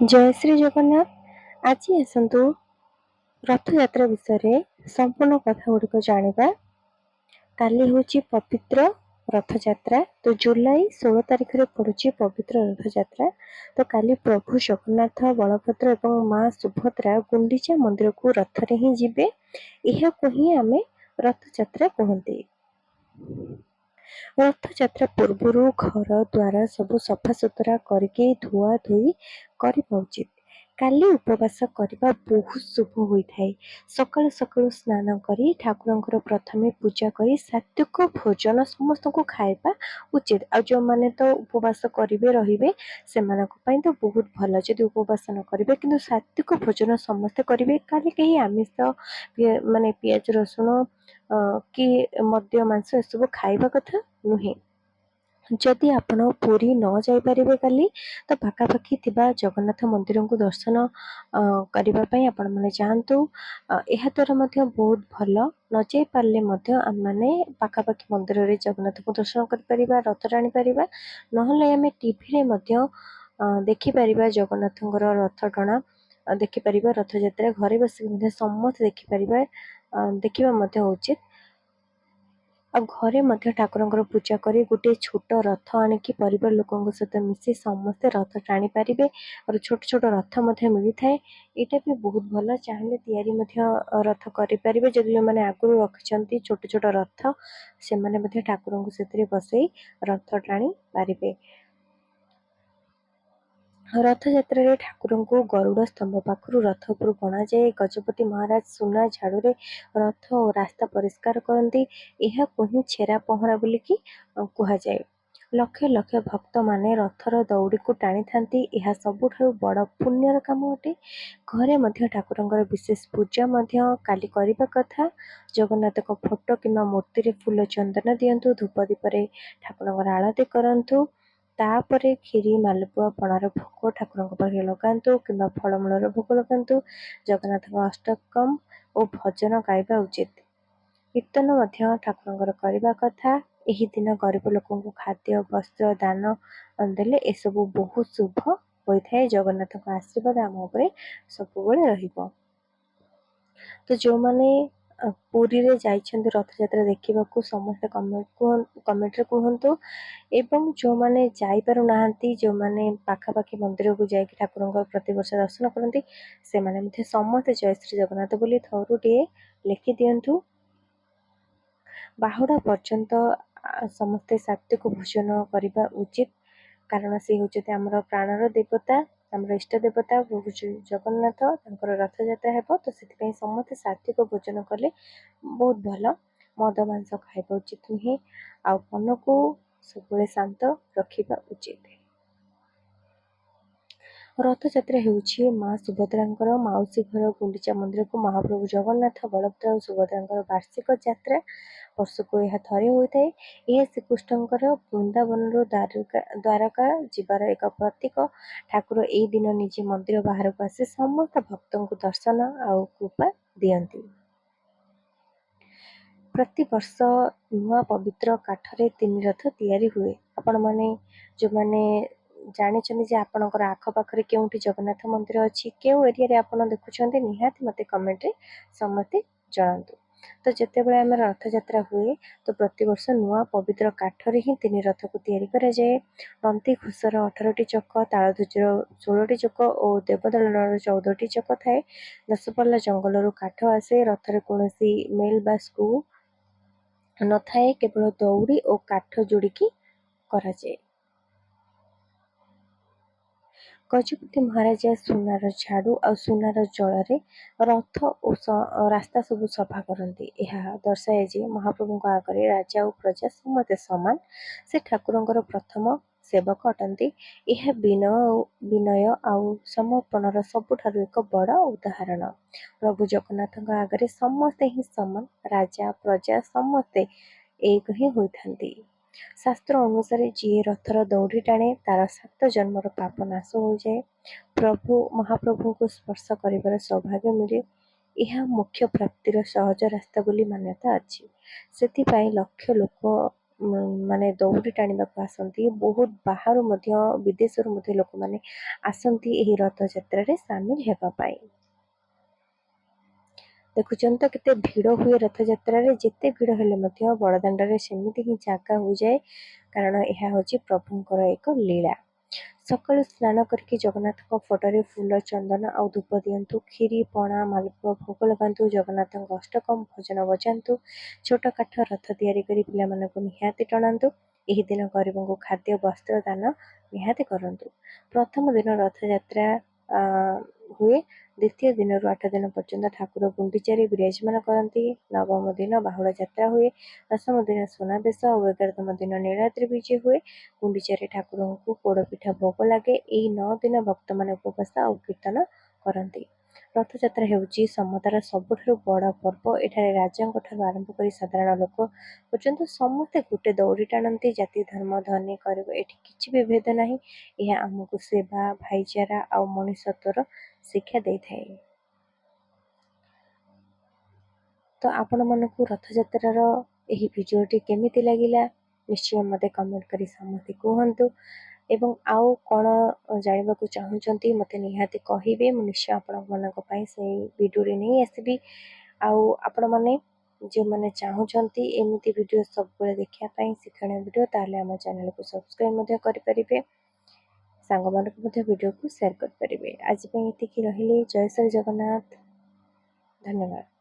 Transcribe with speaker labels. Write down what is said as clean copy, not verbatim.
Speaker 1: ଜୟ ଶ୍ରୀ ଜଗନ୍ନାଥ। ଆଜି ଆସନ୍ତୁ ରଥଯାତ୍ରା ବିଷୟରେ ସମ୍ପୂର୍ଣ୍ଣ କଥା ଗୁଡ଼ିକ ଜାଣିବା। କାଲି ହେଉଛି ପବିତ୍ର ରଥଯାତ୍ରା। ତ ଜୁଲାଇ 16 ତାରିଖରେ ପଡ଼ୁଛି ପବିତ୍ର ରଥଯାତ୍ରା। ତ କାଲି ପ୍ରଭୁ ଜଗନ୍ନାଥ, ବଳଭଦ୍ର ଏବଂ ମା ସୁଭଦ୍ରା ଗୁଣ୍ଡିଚା ମନ୍ଦିରକୁ ରଥରେ ହିଁ ଯିବେ। ଏହାକୁ ହିଁ ଆମେ ରଥଯାତ୍ରା କୁହନ୍ତି। ରଥଯାତ୍ରା ପୂର୍ବରୁ ଘର ଦ୍ୱାର ସବୁ ସଫାସୁତୁରା କରିକି ଧୁଆ ଧୋଇ କରିବା ଉଚିତ। କାଲି ଉପବାସ କରିବା ବହୁତ ଶୁଭ ହୋଇଥାଏ। ସକାଳୁ ସକାଳୁ ସ୍ନାନ କରି ଠାକୁରଙ୍କର ପ୍ରଥମେ ପୂଜା କରି ସାତ୍ୱିକ ଭୋଜନ ସମସ୍ତଙ୍କୁ ଖାଇବା ଉଚିତ। ଆଉ ଯେଉଁମାନେ ତ ଉପବାସ କରିବେ ରହିବେ ସେମାନଙ୍କ ପାଇଁ ତ ବହୁତ ଭଲ ଯଦି ଉପବାସ ନ କରିବେ, କିନ୍ତୁ ସାତ୍ୱିକ ଭୋଜନ ସମସ୍ତେ କରିବେ। କାଲି କେହି ଆମିଷ ମାନେ ପିଆଜ ରସୁଣ କି ମଦ୍ୟ ମାଂସ ଏସବୁ ଖାଇବା କଥା ନୁହେଁ। ଯଦି ଆପଣ ପୁରୀ ନ ଯାଇପାରିବେ କାଲି, ତ ପାଖାପାଖି ଥିବା ଜଗନ୍ନାଥ ମନ୍ଦିରଙ୍କୁ ଦର୍ଶନ କରିବା ପାଇଁ ଆପଣମାନେ ଯାଆନ୍ତୁ। ଏହା ଦ୍ୱାରା ମଧ୍ୟ ବହୁତ ଭଲ। ନ ଯାଇପାରିଲେ ମଧ୍ୟ ଆମେମାନେ ପାଖାପାଖି ମନ୍ଦିରରେ ଜଗନ୍ନାଥଙ୍କୁ ଦର୍ଶନ କରିପାରିବା, ରଥ ଟାଣିପାରିବା। ନହେଲେ ଆମେ ଟିଭିରେ ମଧ୍ୟ ଦେଖିପାରିବା ଜଗନ୍ନାଥଙ୍କର ରଥ ଟଣା ଦେଖିପାରିବା। ରଥଯାତ୍ରା ଘରେ ବସିକି ମଧ୍ୟ ସମସ୍ତେ ଦେଖିବା ମଧ୍ୟ ଉଚିତ। ଆଉ ଘରେ ମଧ୍ୟ ଠାକୁରଙ୍କର ପୂଜା କରି ଗୋଟିଏ ଛୋଟ ରଥ ଆଣିକି ପରିବାର ଲୋକଙ୍କ ସହିତ ମିଶି ସମସ୍ତେ ରଥ ଟାଣିପାରିବେ। ଆଉ ଛୋଟ ଛୋଟ ରଥ ମଧ୍ୟ ମିଳିଥାଏ। ଏଇଟା ବି ବହୁତ ଭଲ। ଚାହିଁଲେ ତିଆରି ମଧ୍ୟ ରଥ କରିପାରିବେ। ଯଦି ଯେଉଁମାନେ ଆଗରୁ ରଖିଛନ୍ତି ଛୋଟ ଛୋଟ ରଥ, ସେମାନେ ମଧ୍ୟ ଠାକୁରଙ୍କୁ ସେଥିରେ ବସେଇ ରଥ ଟାଣି ପାରିବେ। ରଥଯାତ୍ରାରେ ଠାକୁରଙ୍କୁ ଗରୁଡ଼ ସ୍ତମ୍ଭ ପାଖରୁ ରଥ ଉପରକୁ ଅଣାଯାଏ। ଗଜପତି ମହାରାଜ ସୁନା ଝାଡ଼ୁରେ ରଥ ଓ ରାସ୍ତା ପରିଷ୍କାର କରନ୍ତି। ଏହାକୁ ହିଁ ଛେରା ପହଁରା ବୋଲିକି କୁହାଯାଏ। ଲକ୍ଷ ଲକ୍ଷ ଭକ୍ତମାନେ ରଥର ଦଉଡ଼ିକୁ ଟାଣିଥାନ୍ତି। ଏହା ସବୁଠାରୁ ବଡ଼ ପୁଣ୍ୟର କାମ ଅଟେ। ଘରେ ମଧ୍ୟ ଠାକୁରଙ୍କର ବିଶେଷ ପୂଜା ମଧ୍ୟ କାଲି କରିବା କଥା। ଜଗନ୍ନାଥଙ୍କ ଫଟୋ କିମ୍ବା ମୂର୍ତ୍ତିରେ ଫୁଲ ଚନ୍ଦନ ଦିଅନ୍ତୁ। ଧୂପ ଦୀପରେ ଠାକୁରଙ୍କର ଆଳତି କରନ୍ତୁ। ତାପରେ କ୍ଷୀରି, ମାଲପୁଆ, ପଣାର ଭୋଗ ଠାକୁରଙ୍କ ପାଖରେ ଲଗାନ୍ତୁ କିମ୍ବା ଫଳମୂଳର ଭୋଗ ଲଗାନ୍ତୁ। ଜଗନ୍ନାଥଙ୍କ ଅଷ୍ଟକମ୍ ଓ ଭଜନ ଗାଇବା ଉଚିତ। କୀର୍ତ୍ତନ ମଧ୍ୟ ଠାକୁରଙ୍କର କରିବା କଥା। ଏହି ଦିନ ଗରିବ ଲୋକଙ୍କୁ ଖାଦ୍ୟ, ବସ୍ତ୍ର ଦାନ ଦେଲେ ଏସବୁ ବହୁତ ଶୁଭ ହୋଇଥାଏ। ଜଗନ୍ନାଥଙ୍କ ଆଶୀର୍ବାଦ ଆମ ଉପରେ ସବୁବେଳେ ରହିବ। ତ ଯେଉଁମାନେ ପୁରୀରେ ଯାଇଛନ୍ତି ରଥଯାତ୍ରା ଦେଖିବାକୁ ସମସ୍ତେ କମେଣ୍ଟରେ କୁହନ୍ତୁ। ଏବଂ ଯେଉଁମାନେ ଯାଇପାରୁନାହାନ୍ତି, ଯେଉଁମାନେ ପାଖାପାଖି ମନ୍ଦିରକୁ ଯାଇକି ଠାକୁରଙ୍କର ପ୍ରତିବର୍ଷ ଦର୍ଶନ କରନ୍ତି, ସେମାନେ ମଧ୍ୟ ସମସ୍ତେ ଜୟ ଶ୍ରୀ ଜଗନ୍ନାଥ ବୋଲି ଥରୁଟିଏ ଲେଖିଦିଅନ୍ତୁ। ବାହୁଡ଼ା ପର୍ଯ୍ୟନ୍ତ ସମସ୍ତେ ସାତ୍ୱିକ ଭୋଜନ କରିବା ଉଚିତ, କାରଣ ସେ ହେଉଛନ୍ତି ଆମର ପ୍ରାଣର ଦେବତା, ଆମର ଇଷ୍ଟ ଦେବତା ପ୍ରଭୁ ଜଗନ୍ନାଥ। ତାଙ୍କର ରଥଯାତ୍ରା ହେବ, ତ ସେଥିପାଇଁ ସମସ୍ତେ ସାତ୍ୱିକ ଭୋଜନ କଲେ ବହୁତ ଭଲ। ମଦ ମାଂସ ଖାଇବା ଉଚିତ ନୁହେଁ। ଆଉ ମନକୁ ସବୁବେଳେ ଶାନ୍ତ ରଖିବା ଉଚିତ। ରଥଯାତ୍ରା ହେଉଛି ମା ସୁଭଦ୍ରାଙ୍କର ମାଉସୀ ଘର ଗୁଣ୍ଡିଚା ମନ୍ଦିରକୁ ମହାପ୍ରଭୁ ଜଗନ୍ନାଥ, ବଳଭଦ୍ର ଓ ସୁଭଦ୍ରାଙ୍କର ବାର୍ଷିକ ଯାତ୍ରା। ବର୍ଷକୁ ଏହା ଥରେ ହୋଇଥାଏ। ଏହା ଶ୍ରୀକୃଷ୍ଣଙ୍କର ବୃନ୍ଦାବନରୁ ଦ୍ୱାରକା ଯିବାର ଏକ ପ୍ରତୀକ। ଠାକୁର ଏହି ଦିନ ନିଜେ ମନ୍ଦିର ବାହାରକୁ ଆସି ସମସ୍ତ ଭକ୍ତଙ୍କୁ ଦର୍ଶନ ଆଉ କୃପା ଦିଅନ୍ତି। ପ୍ରତିବର୍ଷ ନୂଆ ପବିତ୍ର କାଠରେ 3 ରଥ ତିଆରି ହୁଏ। ଆପଣମାନେ ଯେଉଁମାନେ ଜାଣିଛନ୍ତି ଯେ ଆପଣଙ୍କର ଆଖପାଖରେ କେଉଁଠି ଜଗନ୍ନାଥ ମନ୍ଦିର ଅଛି, କେଉଁ ଏରିଆରେ ଆପଣ ଦେଖୁଛନ୍ତି, ନିହାତି ମୋତେ କମେଣ୍ଟରେ ସମସ୍ତେ ଜଣାନ୍ତୁ। ତ ଯେତେବେଳେ ଆମର ରଥଯାତ୍ରା ହୁଏ, ତ ପ୍ରତିବର୍ଷ ନୂଆ ପବିତ୍ର କାଠରେ ହିଁ 3 ରଥକୁ ତିଆରି କରାଯାଏ। ନନ୍ଦିଘୋଷର 18ଟି ଚକ, ତାଳଧ୍ୱଜର 16ଟି ଚକ ଓ ଦେବଦଳନର 14ଟି ଚକ ଥାଏ। ଦଶପଲ୍ଲା ଜଙ୍ଗଲରୁ କାଠ ଆସେ। ରଥରେ କୌଣସି ମେଲ୍ ବା ସ୍କ୍ରୁ ନଥାଏ, କେବଳ ଦଉଡ଼ି ଓ କାଠ ଯୋଡ଼ିକି କରାଯାଏ। ଗଜପତି ମହାରାଜା ସୁନାର ଝାଡ଼ୁ ଆଉ ସୁନାର ଜଳରେ ରଥ ଓ ରାସ୍ତା ସବୁ ସଫା କରନ୍ତି। ଏହା ଦର୍ଶାଏ ଯେ ମହାପ୍ରଭୁଙ୍କ ଆଗରେ ରାଜା ଓ ପ୍ରଜା ସମସ୍ତେ ସମାନ। ସେ ଠାକୁରଙ୍କର ପ୍ରଥମ ସେବକ ଅଟନ୍ତି। ଏହା ବିନୟ ଆଉ ସମର୍ପଣର ସବୁଠାରୁ ଏକ ବଡ଼ ଉଦାହରଣ। ପ୍ରଭୁ ଜଗନ୍ନାଥଙ୍କ ଆଗରେ ସମସ୍ତେ ହିଁ ସମାନ। ରାଜା ପ୍ରଜା ସମସ୍ତେ ଏକ ହିଁ ହୋଇଥାନ୍ତି। ଶାସ୍ତ୍ର ଅନୁସାରେ ଯିଏ ରଥର ଦଉଡ଼ି ଟାଣେ ତାର 7 ଜନ୍ମର ପାପ ନାଶ ହୋଇଯାଏ। ମହାପ୍ରଭୁଙ୍କୁ ସ୍ପର୍ଶ କରିବାର ସୌଭାଗ୍ୟ ମିଳେ। ଏହା ମୋକ୍ଷ ପ୍ରାପ୍ତିର ସହଜ ରାସ୍ତା ବୋଲି ମାନ୍ୟତା ଅଛି। ସେଥିପାଇଁ ଲକ୍ଷ ଲୋକ ମାନେ ଦୌଡ଼ି ଟାଣିବାକୁ ଆସନ୍ତି। ବହୁତ ବାହାରୁ ମଧ୍ୟ ବିଦେଶରୁ ମଧ୍ୟ ଲୋକମାନେ ଆସନ୍ତି ଏହି ରଥଯାତ୍ରାରେ ସାମିଲ ହେବା ପାଇଁ। ଦେଖୁଛନ୍ତି ତ କେତେ ଭିଡ଼ ହୁଏ ରଥଯାତ୍ରାରେ। ଯେତେ ଭିଡ଼ ହେଲେ ମଧ୍ୟ ବଡ଼ଦାଣ୍ଡରେ ସେମିତି ହିଁ ଜାଗା ହୋଇଯାଏ, କାରଣ ଏହା ହେଉଛି ପ୍ରଭୁଙ୍କର ଏକ ଲୀଳା। ସକାଳୁ ସ୍ନାନ କରିକି ଜଗନ୍ନାଥଙ୍କ ଫଟୋରେ ଫୁଲ, ଚନ୍ଦନ ଆଉ ଧୂପ ଦିଅନ୍ତୁ। କ୍ଷୀରି, ପଣା, ମାଲପୁଆ ଭୋଗ ଲଗାନ୍ତୁ। ଜଗନ୍ନାଥଙ୍କ ଅଷ୍ଟକମ୍ ଭଜନ ବଜାନ୍ତୁ। ଛୋଟ କାଠ ରଥ ତିଆରି କରି ପିଲାମାନଙ୍କୁ ନିହାତି ଟଣାନ୍ତୁ। ଏହି ଦିନ ଗରିବଙ୍କୁ ଖାଦ୍ୟ, ବସ୍ତ୍ର ଦାନ ନିହାତି କରନ୍ତୁ। ପ୍ରଥମ ଦିନ ରଥଯାତ୍ରା ହୁଏ। ଦ୍ୱିତୀୟ ଦିନରୁ 8 ଦିନ ପର୍ଯ୍ୟନ୍ତ ଠାକୁର ଗୁଣ୍ଡିଚାରେ ବିରାଜମାନ କରନ୍ତି। ନବମ ଦିନ ବାହୁଡ଼ା ଯାତ୍ରା ହୁଏ। ଦଶମ ଦିନ ସୁନାବେଶ ଆଉ 11ତମ ଦିନ ନୀଳାଦ୍ରି ବିଜେ ହୁଏ। ଗୁଣ୍ଡିଚାରେ ଠାକୁରଙ୍କୁ ପୋଡ଼ପିଠା ଭୋଗ ଲାଗେ। ଏହି 9 ଦିନ ଭକ୍ତମାନେ ଉପବାସ ଆଉ କୀର୍ତ୍ତନ କରନ୍ତି। ରଥଯାତ୍ରା ହେଉଛି ସମତାର ସବୁଠାରୁ ବଡ଼ ପର୍ବ। ଏଠାରେ ରାଜାଙ୍କ ଠାରୁ ଆରମ୍ଭ କରି ସାଧାରଣ ଲୋକ ପର୍ଯ୍ୟନ୍ତ ସମସ୍ତେ ଗୋଟେ ଦୌଡ଼ି ଟାଣନ୍ତି। ଜାତି, ଧର୍ମ, ଧନୀ, ଗରିବ ଏଠି କିଛି ବି ଭେଦ ନାହିଁ। ଏହା ଆମକୁ ସେବା, ଭାଇଚାରା ଆଉ ମଣିଷତ୍ୱର ଶିକ୍ଷା ଦେଇଥାଏ। ତ ଆପଣମାନଙ୍କୁ ରଥଯାତ୍ରାର ଏହି ଭିଡ଼ିଓଟି କେମିତି ଲାଗିଲା ନିଶ୍ଚୟ ମୋତେ କମେଣ୍ଟ କରି ସମସ୍ତେ କୁହନ୍ତୁ। ଏବଂ ଆଉ କ'ଣ ଜାଣିବାକୁ ଚାହୁଁଛନ୍ତି ମୋତେ ନିହାତି କହିବେ। ମୁଁ ନିଶ୍ଚୟ ଆପଣମାନଙ୍କ ପାଇଁ ସେଇ ଭିଡ଼ିଓଟି ନେଇ ଆସିବି। ଆଉ ଆପଣମାନେ ଯେଉଁମାନେ ଚାହୁଁଛନ୍ତି ଏମିତି ଭିଡ଼ିଓ ସବୁବେଳେ ଦେଖିବା ପାଇଁ, ଶିକ୍ଷଣୀୟ ଭିଡ଼ିଓ, ତାହେଲେ ଆମ ଚ୍ୟାନେଲକୁ ସବସ୍କ୍ରାଇବ୍ ମଧ୍ୟ କରିପାରିବେ। ସାଙ୍ଗମାନଙ୍କୁ ମଧ୍ୟ ଭିଡ଼ିଓକୁ ସେୟାର କରିପାରିବେ। ଆଜି ପାଇଁ ଏତିକି ରହିଲି। ଜୟ ଶ୍ରୀ ଜଗନ୍ନାଥ। ଧନ୍ୟବାଦ।